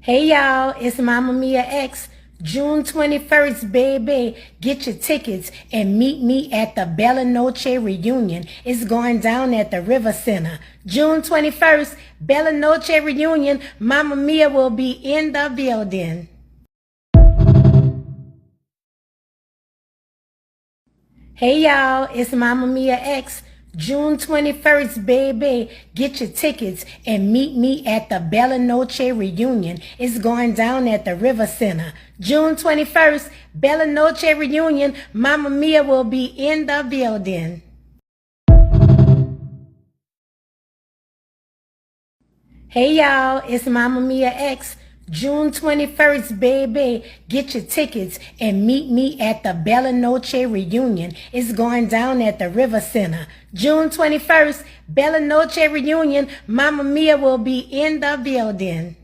Hey y'all, it's Mama Mia X. June 21st, baby. Get your tickets and meet me at the Bella Noche reunion. It's going down at the River Center. June 21st, Bella Noche reunion. Mama Mia will be in the building. Hey y'all, it's Mama Mia X. June 21st, baby. Get your tickets and meet me at the Bella Noche reunion. It's going down at the River Center. June 21st, Bella Noche reunion. Mama Mia will be in the building. Hey y'all, it's Mama Mia X. June 21st, baby. Get your tickets and meet me at the Bella Noche reunion. It's going down at the River Center. June 21st, Bella Noche reunion. Mama Mia will be in the building.